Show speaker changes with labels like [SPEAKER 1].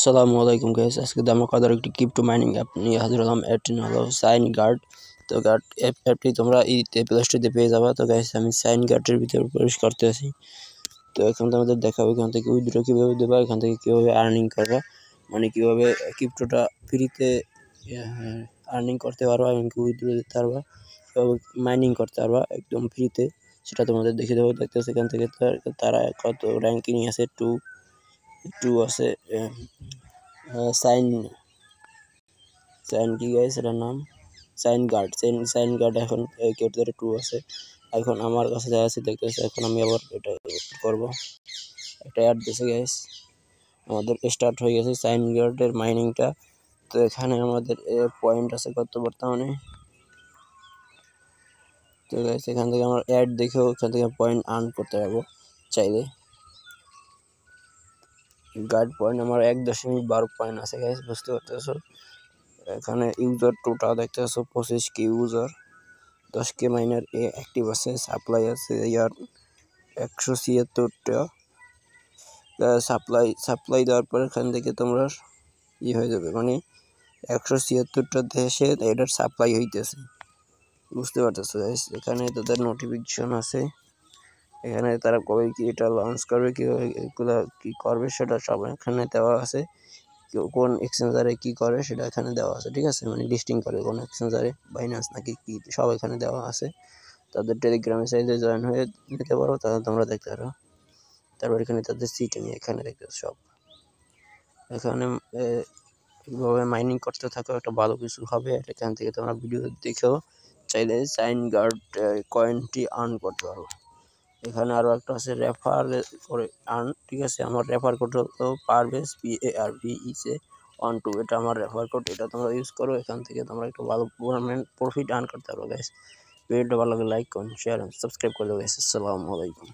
[SPEAKER 1] আসসালামু আলাইকুম গাইস, আজকে ধামাকাদার একটি ক্রিপ্টো মাইনিং অ্যাপ নিয়ে হাজির হলাম। অ্যাপটি হলো সাইন গার্ড। তো গার্ড অ্যাপটি তোমরা এই প্লে স্টোরে পেয়ে যাবে। তো গাইস আমি সাইন গার্ডের ভিতরে প্রবেশ করতে আছি। তো এখন তোমাদের দেখাবো এখান থেকে উইথড্র কীভাবে দেবা, এখান থেকে কীভাবে আর্নিং করবা, মানে কীভাবে ক্রিপ্টোটা ফ্রিতে আর্নিং করতে পারবা, এমনকি উইথড্র দিতে পারবা, কীভাবে মাইনিং করতে পারবা একদম ফ্রিতে, সেটা তোমাদের দেখে দেবো। দেখতেছে এখান থেকে তারা কত র্যাঙ্কিং আছে, টু আছে, সাইন কি গাইস এটার নাম সাইন গার্ড। এখন কেটে 2 আছে। এখন আমার কাছে যা আছে দেখতেছে, এখন আমি আবার এটা করবো, একটা অ্যাড দিয়েছে গাইস। আমাদের স্টার্ট হয়ে গেছে সাইন গার্ডের মাইনিংটা। তো এখানে আমাদের পয়েন্ট আছে কত বর্তমানে। তো গাইস এখান থেকে আমরা অ্যাড দেখেও এখান থেকে পয়েন্ট আর্ন করতে পারবো চাইলে। গার্ড পয়েন্ট আমার 1.12 পয়েন্ট আছে গাইস, বুঝতে পারতেছো। এখানে ইউজার টোটাল দেখতেছো 25k user, 10k minor active আছে, সাপ্লাই আছে ইয়ার 176টা। সাপ্লাই দেওয়ার পর এখান থেকে তোমরা হয়ে যাবে, মানে 176টা দেশে এটার সাপ্লাই হইতেছে, বুঝতে পারতেছো গাইস। এখানে তাদের নোটিফিকেশন আছে, এখানে তারা কবে কি এটা লঞ্চ করবে, এগুলা কি করবে সেটা সব এখানে দেওয়া আছে। কোন এক্সচেঞ্জারে কি করে সেটা এখানে দেওয়া আছে, ঠিক আছে, মানে লিস্টিং করে কোন এক্সচেঞ্জারে, বাইন্যান্স নাকি কি, সব এখানে দেওয়া আছে। তাদের টেলিগ্রামে চাইলে জয়েন হয়ে নিতে পারো, তাহলে তোমরা দেখতে পারো। তারপর এখানে তাদের সিট নিয়ে এখানে দেখতে সব। এখানে এইভাবে মাইনিং করতে থাকো, একটা ভালো কিছু হবে। এখান থেকে তোমরা ভিডিও দেখেও চাইলে সাইন গার্ড কয়েনটি আর্ন করতে পারো। এখানে আরও একটা আছে রেফার করে আর্ন, ঠিক আছে। আমার রেফার কোড হলো পারভেজ PARVEZ12, এটা আমার রেফার কোড, এটা তোমরা ইউজ করো। এখান থেকে তোমরা একটু ভালো প্রফিট আর্ন করতে পারো গাইস। ভিডিওটা ভালো লাগে লাইক করুন, শেয়ার এবং সাবস্ক্রাইব করে দেবো গাইস। আসসালামু আলাইকুম।